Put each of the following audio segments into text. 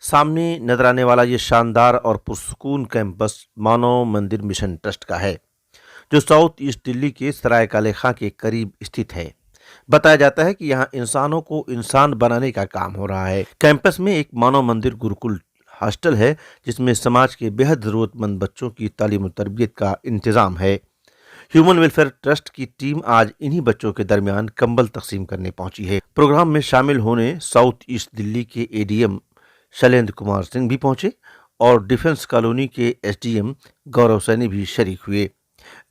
सामने नजर आने वाला ये शानदार और पुरसुकून कैंपस मानव मंदिर मिशन ट्रस्ट का है, जो साउथ ईस्ट दिल्ली के सराय काले खां के करीब स्थित है। बताया जाता है कि यहाँ इंसानों को इंसान बनाने का काम हो रहा है। कैंपस में एक मानव मंदिर गुरुकुल हॉस्टल है, जिसमें समाज के बेहद जरूरतमंद बच्चों की तालीम और तरबियत का इंतजाम है। ह्यूमन वेलफेयर ट्रस्ट की टीम आज इन्हीं बच्चों के दरमियान कंबल तकसीम करने पहुंची है। प्रोग्राम में शामिल होने साउथ ईस्ट दिल्ली के एडीएम शैलेंद्र कुमार सिंह भी पहुंचे और डिफेंस कॉलोनी के एसडीएम गौरव सैनी भी शरीक हुए।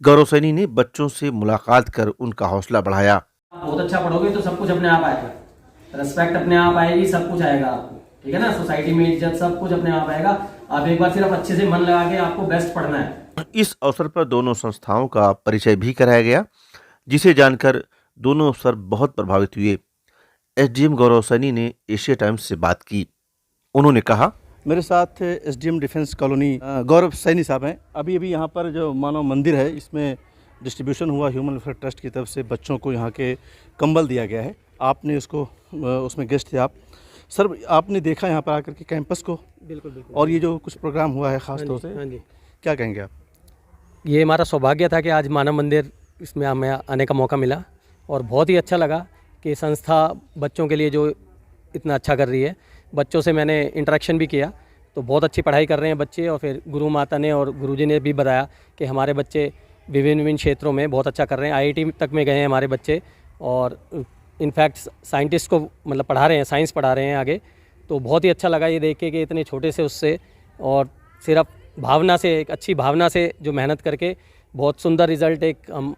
गौरव सैनी ने बच्चों से मुलाकात कर उनका हौसला बढ़ाया। बहुत अच्छा पढ़ोगे तो सब कुछ अपने आप आएगा, रिस्पेक्ट अपने आप आएगी, सब कुछ आएगा आपको, ठीक है ना। सोसाइटी में इज्जत सब कुछ अपने आप आएगा। आप एक बार सिर्फ अच्छे से मन लगा के आपको बेस्ट पढ़ना है। इस अवसर पर दोनों संस्थाओं का परिचय भी कराया गया, जिसे जानकर दोनों अफसर बहुत प्रभावित हुए। एसडीएम गौरव सैनी ने एशिया टाइम्स से बात की। उन्होंने कहा, मेरे साथ एसडीएम डिफेंस कॉलोनी गौरव सैनी साहब हैं। अभी यहाँ पर जो मानव मंदिर है, इसमें डिस्ट्रीब्यूशन हुआ ह्यूमन वेलफेयर ट्रस्ट की तरफ से। बच्चों को यहाँ के कंबल दिया गया है। आपने उसको उसमें गेस्ट थे आप सर, आपने देखा यहाँ पर आकर के कैंपस को? बिल्कुल। और ये जो कुछ प्रोग्राम हुआ है ख़ास तौर से, हाँ जी, क्या कहेंगे आप? ये हमारा सौभाग्य था कि आज मानव मंदिर इसमें हमें आने का मौका मिला और बहुत ही अच्छा लगा कि संस्था बच्चों के लिए जो इतना अच्छा कर रही है। बच्चों से मैंने इंटरेक्शन भी किया तो बहुत अच्छी पढ़ाई कर रहे हैं बच्चे। और फिर गुरु माता ने और गुरुजी ने भी बताया कि हमारे बच्चे विभिन्न क्षेत्रों में बहुत अच्छा कर रहे हैं। आईआईटी तक में गए हैं हमारे बच्चे और इनफैक्ट साइंटिस्ट को मतलब पढ़ा रहे हैं, साइंस पढ़ा रहे हैं आगे। तो बहुत ही अच्छा लगा ये देख के कि इतने छोटे से उससे और सिर्फ भावना से, एक अच्छी भावना से जो मेहनत करके बहुत सुंदर रिज़ल्ट एक हम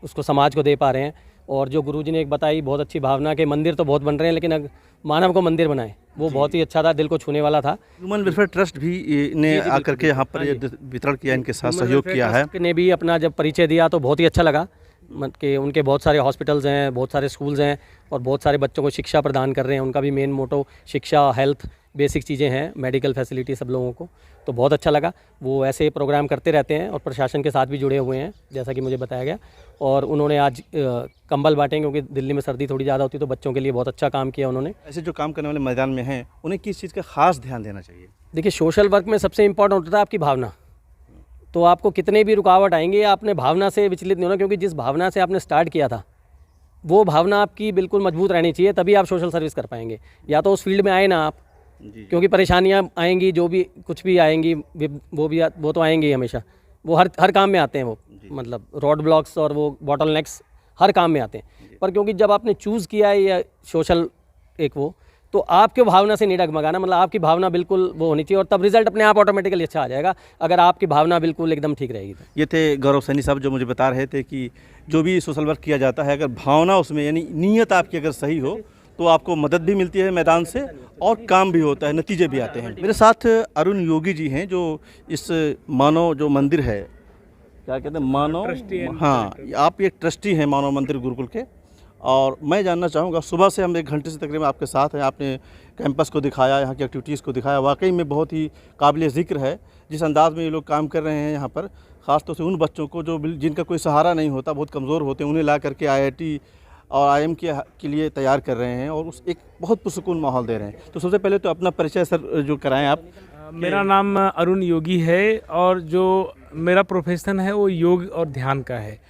उसको समाज को दे पा रहे हैं। और जो गुरुजी ने एक बताई बहुत अच्छी भावना के मंदिर तो बहुत बन रहे हैं, लेकिन अगर मानव को मंदिर बनाए वो बहुत ही अच्छा था, दिल को छूने वाला था। ह्यूमन वेलफेयर ट्रस्ट भी ने आकर के यहाँ पर वितरण किया, इनके साथ सहयोग किया है। ने भी अपना जब परिचय दिया तो बहुत ही अच्छा लगा कि उनके बहुत सारे हॉस्पिटल्स हैं, बहुत सारे स्कूल्स हैं और बहुत सारे बच्चों को शिक्षा प्रदान कर रहे हैं। उनका भी मेन मोटो शिक्षा, हेल्थ, बेसिक चीज़ें हैं, मेडिकल फैसिलिटी सब लोगों को। तो बहुत अच्छा लगा। वो ऐसे प्रोग्राम करते रहते हैं और प्रशासन के साथ भी जुड़े हुए हैं, जैसा कि मुझे बताया गया। और उन्होंने आज कंबल बांटे, क्योंकि दिल्ली में सर्दी थोड़ी ज़्यादा होती है, तो बच्चों के लिए बहुत अच्छा काम किया उन्होंने। ऐसे जो काम करने वाले मैदान में हैं, उन्हें किस चीज़ का खास ध्यान देना चाहिए? देखिए, सोशल वर्क में सबसे इम्पोर्टेंट होता है आपकी भावना। तो आपको कितने भी रुकावट आएंगे, आपने भावना से विचलित नहीं होना, क्योंकि जिस भावना से आपने स्टार्ट किया था वो भावना आपकी बिल्कुल मजबूत रहनी चाहिए, तभी आप सोशल सर्विस कर पाएंगे। या तो उस फील्ड में आए ना आप, क्योंकि परेशानियां आएंगी, जो भी कुछ भी आएंगी वो तो आएंगी ही हमेशा। वो हर काम में आते हैं, वो मतलब रोड ब्लॉक्स और वो बॉटल नेक्स हर काम में आते हैं। पर क्योंकि जब आपने चूज़ किया है या सोशल एक वो, तो आपके भावना से नहीं डगमगाना, मतलब आपकी भावना बिल्कुल वो होनी चाहिए और तब रिजल्ट अपने आप ऑटोमेटिकली अच्छा आ जाएगा, अगर आपकी भावना बिल्कुल एकदम ठीक रहेगी तो। ये थे गौरव सैनी साहब, जो मुझे बता रहे थे कि जो भी सोशल वर्क किया जाता है, अगर भावना उसमें यानी नीयत आपकी अगर सही हो तो आपको मदद भी मिलती है मैदान से और काम भी होता है, नतीजे भी आते हैं। मेरे साथ अरुण योगी जी हैं, जो इस मानव जो मंदिर है, क्या कहते हैं, मानव, हाँ, आप एक ट्रस्टी हैं मानव मंदिर गुरुकुल के। और मैं जानना चाहूँगा, सुबह से हम 1 घंटे से तकरीबन आपके साथ हैं, आपने कैंपस को दिखाया, यहाँ की एक्टिविटीज़ को दिखाया। वाकई में बहुत ही काबिल ज़िक्र है जिस अंदाज़ में ये लोग काम कर रहे हैं यहाँ पर। ख़ासतौर से उन बच्चों को जो जिनका कोई सहारा नहीं होता, बहुत कमज़ोर होते हैं, उन्हें ला करके आईआईटी और आईएम के लिए तैयार कर रहे हैं और उस एक बहुत पुरसुकून माहौल दे रहे हैं। तो सबसे पहले तो अपना परिचय सर जो कराएं आप। मेरा नाम अरुण योगी है और जो मेरा प्रोफेशन है वो योग और ध्यान का है।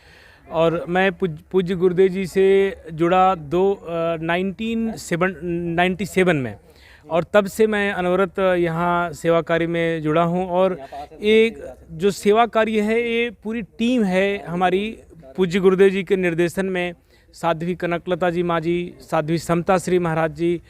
और मैं पूज्य गुरुदेव जी से जुड़ा 1997 में, और तब से मैं अनवरत यहाँ सेवा कार्य में जुड़ा हूँ। और एक जो सेवा कार्य है, ये पूरी टीम है हमारी पूज्य गुरुदेव जी के निर्देशन में। साध्वी कनकलता जी माँ जी, साध्वी समता श्री महाराज जी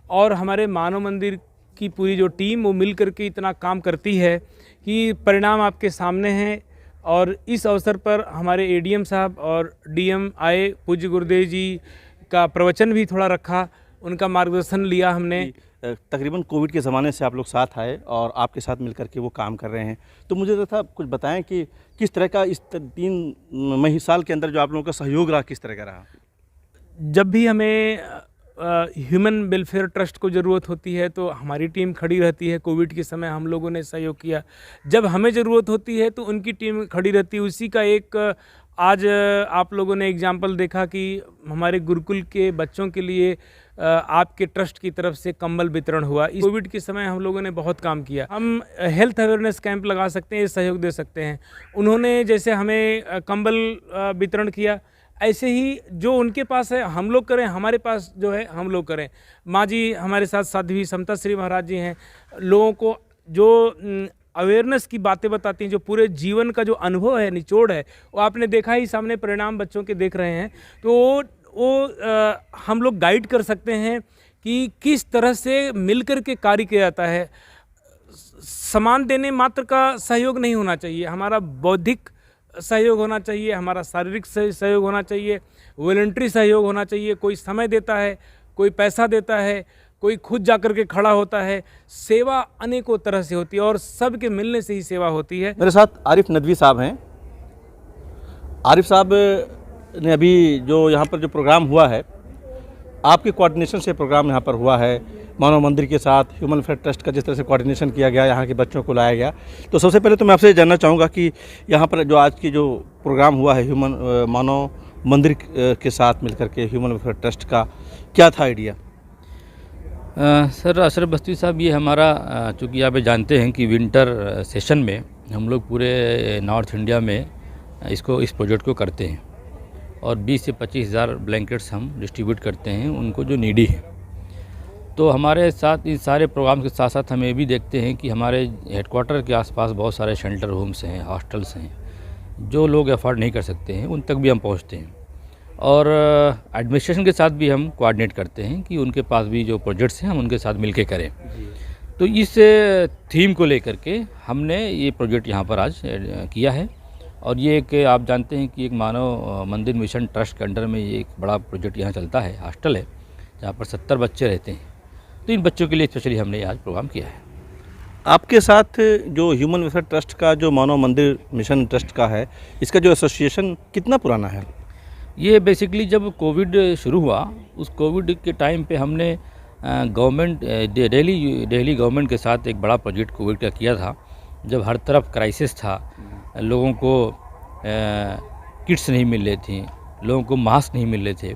और हमारे मानव मंदिर की पूरी जो टीम, वो मिल करके इतना काम करती है कि परिणाम आपके सामने हैं। और इस अवसर पर हमारे एडीएम साहब और डीएम आए, पूज्य गुरुदेव जी का प्रवचन भी थोड़ा रखा, उनका मार्गदर्शन लिया हमने। तकरीबन कोविड के ज़माने से आप लोग साथ आए और आपके साथ मिलकर के वो काम कर रहे हैं। तो मुझे तो था कुछ बताएं कि किस तरह का इस 3 साल के अंदर जो आप लोगों का सहयोग रहा, किस तरह का रहा? जब भी हमें ह्यूमन वेलफेयर ट्रस्ट को ज़रूरत होती है तो हमारी टीम खड़ी रहती है। कोविड के समय हम लोगों ने सहयोग किया। जब हमें ज़रूरत होती है तो उनकी टीम खड़ी रहती है। उसी का एक आज आप लोगों ने एग्जाम्पल देखा कि हमारे गुरुकुल के बच्चों के लिए आपके ट्रस्ट की तरफ से कंबल वितरण हुआ। इस कोविड के समय हम लोगों ने बहुत काम किया। हम हेल्थ अवेयरनेस कैंप लगा सकते हैं, सहयोग दे सकते हैं। उन्होंने जैसे हमें कंबल वितरण किया, ऐसे ही जो उनके पास है हम लोग करें, हमारे पास जो है हम लोग करें। माँ जी हमारे साथ साध्वी समता श्री महाराज जी हैं, लोगों को जो अवेयरनेस की बातें बताती हैं, जो पूरे जीवन का जो अनुभव है, निचोड़ है, वो आपने देखा ही, सामने परिणाम बच्चों के देख रहे हैं। तो वो हम लोग गाइड कर सकते हैं कि किस तरह से मिलकर के कार्य किया जाता है। सामान देने मात्र का सहयोग नहीं होना चाहिए, हमारा बौद्धिक सहयोग होना चाहिए, हमारा शारीरिक सहयोग होना चाहिए, वॉलंटरी सहयोग होना चाहिए। कोई समय देता है, कोई पैसा देता है, कोई खुद जाकर के खड़ा होता है। सेवा अनेकों तरह से होती है और सबके मिलने से ही सेवा होती है। मेरे साथ आरिफ नदवी साहब हैं। आरिफ साहब ने अभी जो यहाँ पर जो प्रोग्राम हुआ है, आपके कोऑर्डिनेशन से प्रोग्राम यहाँ पर हुआ है, मानव मंदिर के साथ ह्यूमन वेलफेयर ट्रस्ट का जिस तरह से कोऑर्डिनेशन किया गया, यहाँ के बच्चों को लाया गया, तो सबसे पहले तो मैं आपसे जानना चाहूँगा कि यहाँ पर जो आज की जो प्रोग्राम हुआ है मानव मंदिर के साथ मिलकर के ह्यूमन वेलफेयर ट्रस्ट का, क्या था आइडिया? सर अशरफ बस्ती साहब, ये हमारा चूँकि आप जानते हैं कि विंटर सेशन में हम लोग पूरे नॉर्थ इंडिया में इस प्रोजेक्ट को करते हैं और 20 से 25 हज़ार ब्लैंकेट्स हम डिस्ट्रीब्यूट करते हैं उनको जो नीडी है। तो हमारे साथ इस सारे प्रोग्राम के साथ साथ हम ये भी देखते हैं कि हमारे हेडक्वार्टर के आसपास बहुत सारे शेल्टर होम्स हैं, हॉस्टल्स हैं, जो लोग अफोर्ड नहीं कर सकते हैं, उन तक भी हम पहुँचते हैं। और एडमिनिस्ट्रेशन के साथ भी हम कोऑर्डिनेट करते हैं कि उनके पास भी जो प्रोजेक्ट्स हैं हम उनके साथ मिलके करें। तो इस थीम को लेकर के हमने ये प्रोजेक्ट यहाँ पर आज किया है। और ये एक आप जानते हैं कि एक मानव मंदिर मिशन ट्रस्ट के अंडर में ये एक बड़ा प्रोजेक्ट यहाँ चलता है, हॉस्टल है जहाँ पर 70 बच्चे रहते हैं। तो इन बच्चों के लिए स्पेशली हमने आज प्रोग्राम किया है। आपके साथ जो ह्यूमन वेलफेयर ट्रस्ट का जो मानव मंदिर मिशन ट्रस्ट का है, इसका जो एसोसिएशन कितना पुराना है? ये बेसिकली जब कोविड शुरू हुआ, उस कोविड के टाइम पे हमने गवर्नमेंट दिल्ली गवर्नमेंट के साथ एक बड़ा प्रोजेक्ट कोविड का किया था। जब हर तरफ क्राइसिस था, लोगों को किट्स नहीं मिल रही थी, लोगों को मास्क नहीं मिल रहे थे,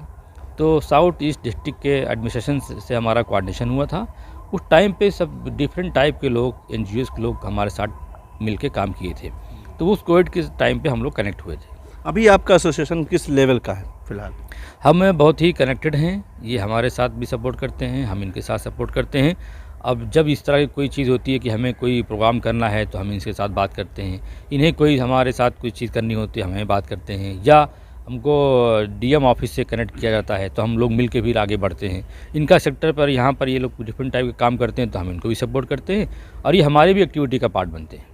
तो साउथ ईस्ट डिस्ट्रिक्ट के एडमिनिस्ट्रेशन से हमारा कोऑर्डिनेशन हुआ था। उस टाइम पे सब डिफरेंट टाइप के लोग, एनजीओज़ के लोग हमारे साथ मिलके काम किए थे। तो उस कोविड के टाइम पे हम लोग कनेक्ट हुए थे। अभी आपका एसोसिएशन किस लेवल का है फिलहाल? हम बहुत ही कनेक्टेड हैं, ये हमारे साथ भी सपोर्ट करते हैं, हम इनके साथ सपोर्ट करते हैं। अब जब इस तरह की कोई चीज़ होती है कि हमें कोई प्रोग्राम करना है तो हम इनके साथ बात करते हैं, इन्हें कोई हमारे साथ कोई चीज़ करनी होती है हमें बात करते हैं, या हमको डीएम ऑफिस से कनेक्ट किया जाता है तो हम लोग मिल के भी आगे बढ़ते हैं। इनका सेक्टर पर यहाँ पर ये लोग डिफरेंट टाइप के काम करते हैं तो हम इनको भी सपोर्ट करते हैं और ये हमारी भी एक्टिविटी का पार्ट बनते हैं।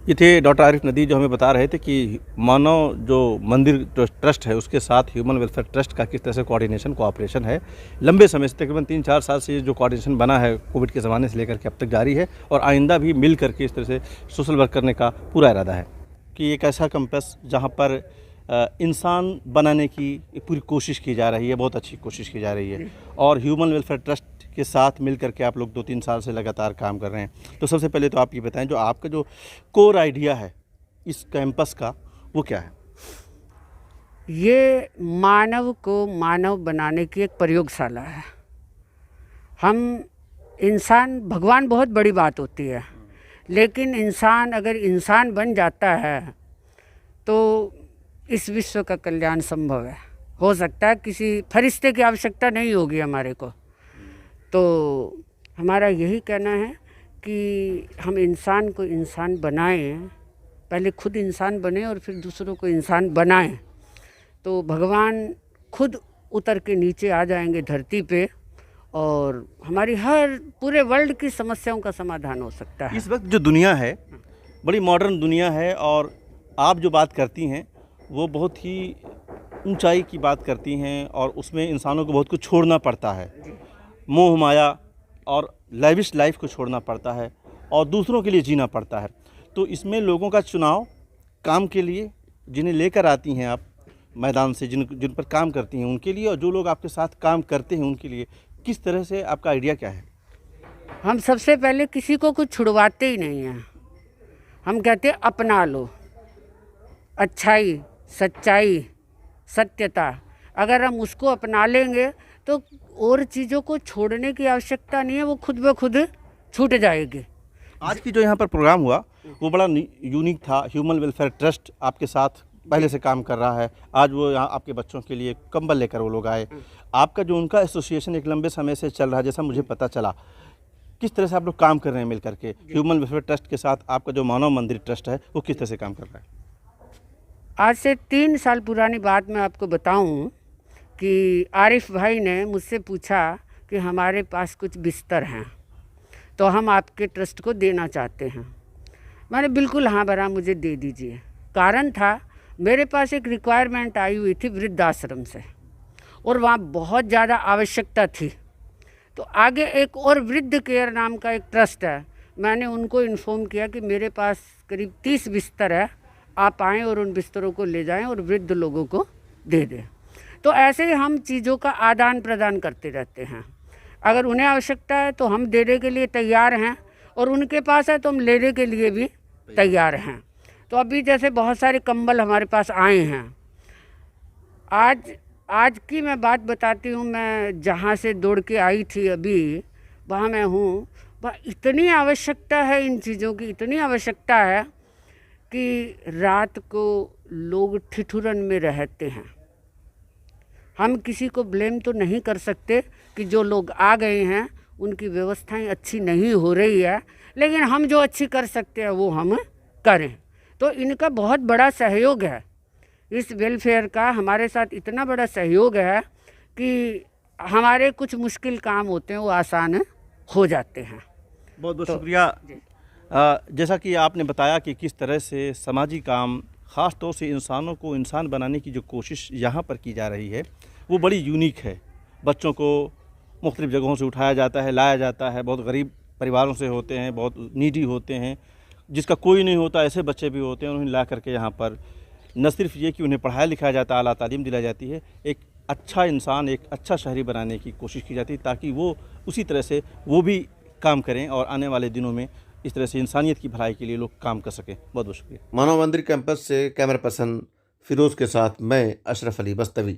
ये थे डॉक्टर आरिफ नदवी, जो हमें बता रहे थे कि मानव जो मंदिर ट्रस्ट है उसके साथ ह्यूमन वेलफेयर ट्रस्ट का किस तरह से कोऑर्डिनेशन कोऑपरेशन है। लंबे समय से, तकरीबन 3-4 साल से जो कोऑर्डिनेशन बना है कोविड के ज़माने से लेकर के अब तक जारी है और आइंदा भी मिल करके इस तरह से सोशल वर्क करने का पूरा इरादा है कि एक ऐसा कैंपस जहाँ पर इंसान बनाने की पूरी कोशिश की जा रही है, बहुत अच्छी कोशिश की जा रही है और ह्यूमन वेलफेयर ट्रस्ट के साथ मिल करके आप लोग 2-3 साल से लगातार काम कर रहे हैं। तो सबसे पहले तो आप ये बताएं, जो आपका जो कोर आइडिया है इस कैंपस का, वो क्या है? ये मानव को मानव बनाने की एक प्रयोगशाला है। हम इंसान, भगवान बहुत बड़ी बात होती है, लेकिन इंसान अगर इंसान बन जाता है तो इस विश्व का कल्याण संभव है। हो सकता है किसी फरिश्ते की आवश्यकता नहीं होगी हमारे को। तो हमारा यही कहना है कि हम इंसान को इंसान बनाएं, पहले खुद इंसान बने और फिर दूसरों को इंसान बनाएं, तो भगवान खुद उतर के नीचे आ जाएंगे धरती पे और हमारी हर पूरे वर्ल्ड की समस्याओं का समाधान हो सकता है। इस वक्त जो दुनिया है बड़ी मॉडर्न दुनिया है और आप जो बात करती हैं वो बहुत ही ऊंचाई की बात करती हैं और उसमें इंसानों को बहुत कुछ छोड़ना पड़ता है, मोह माया और लैविश लाइफ को छोड़ना पड़ता है और दूसरों के लिए जीना पड़ता है। तो इसमें लोगों का चुनाव काम के लिए, जिन्हें लेकर आती हैं आप मैदान से, जिन पर काम करती हैं उनके लिए, और जो लोग आपके साथ काम करते हैं उनके लिए, किस तरह से आपका आइडिया क्या है? हम सबसे पहले किसी को कुछ छुड़वाते ही नहीं हैं। हम कहते हैं अपना लो, अच्छाई, सच्चाई, सत्यता, अगर हम उसको अपना लेंगे तो और चीज़ों को छोड़ने की आवश्यकता नहीं है, वो खुद ब खुद छूट जाएगी। आज की जो यहाँ पर प्रोग्राम हुआ वो बड़ा यूनिक था। ह्यूमन वेलफेयर ट्रस्ट आपके साथ पहले से काम कर रहा है। आज वो यहाँ आपके बच्चों के लिए कंबल लेकर वो लोग आए। आपका जो उनका एसोसिएशन एक लंबे समय से चल रहा है, जैसा मुझे पता चला, किस तरह से आप लोग काम कर रहे हैं मिल करके? ह्यूमन वेलफेयर ट्रस्ट के साथ आपका जो मानव मंदिर ट्रस्ट है वो किस तरह से काम कर रहा है? आज से 3 साल पुरानी बात मैं आपको बताऊं कि आरिफ भाई ने मुझसे पूछा कि हमारे पास कुछ बिस्तर हैं तो हम आपके ट्रस्ट को देना चाहते हैं। मैंने बिल्कुल हाँ भरा, मुझे दे दीजिए। कारण था मेरे पास एक रिक्वायरमेंट आई हुई थी वृद्धाश्रम से और वहाँ बहुत ज़्यादा आवश्यकता थी। तो आगे एक और वृद्ध केयर नाम का एक ट्रस्ट है, मैंने उनको इन्फॉर्म किया कि मेरे पास करीब 30 बिस्तर है, आप आएँ और उन बिस्तरों को ले जाएं और वृद्ध लोगों को दे दें। तो ऐसे ही हम चीज़ों का आदान प्रदान करते रहते हैं। अगर उन्हें आवश्यकता है तो हम देने के लिए तैयार हैं और उनके पास है तो हम लेने के लिए भी तैयार हैं। तो अभी जैसे बहुत सारे कंबल हमारे पास आए हैं। आज की मैं बात बताती हूँ, मैं जहाँ से दौड़ के आई थी अभी वहाँ मैं हूँ, वहाँ इतनी आवश्यकता है इन चीज़ों की, इतनी आवश्यकता है कि रात को लोग ठिठुरन में रहते हैं। हम किसी को ब्लेम तो नहीं कर सकते कि जो लोग आ गए हैं उनकी व्यवस्थाएं अच्छी नहीं हो रही है, लेकिन हम जो अच्छी कर सकते हैं वो हम करें। तो इनका बहुत बड़ा सहयोग है, इस वेलफेयर का हमारे साथ इतना बड़ा सहयोग है कि हमारे कुछ मुश्किल काम होते हैं वो आसान हो जाते हैं। बहुत बहुत शुक्रिया। जैसा कि आपने बताया कि किस तरह से सामाजिक काम, ख़ास तौर से इंसानों को इंसान बनाने की जो कोशिश यहाँ पर की जा रही है वो बड़ी यूनिक है। बच्चों को मुख्तलिफ़ जगहों से उठाया जाता है, लाया जाता है। बहुत गरीब परिवारों से होते हैं, बहुत नीडी होते हैं, जिसका कोई नहीं होता ऐसे बच्चे भी होते हैं। उन्हें ला करके यहाँ पर न सिर्फ ये कि उन्हें पढ़ाया लिखाया जाता है, आला तालीम दिलाई जाती है, एक अच्छा इंसान, एक अच्छा शहरी बनाने की कोशिश की जाती है ताकि वो उसी तरह से वो भी काम करें और आने वाले दिनों में इस तरह से इंसानियत की भलाई के लिए लोग काम कर सकें। बहुत बहुत शुक्रिया। मानव मंदिर कैंपस से कैमरा पर्सन फिरोज़ के साथ मैं अशरफ अली बस्तवी।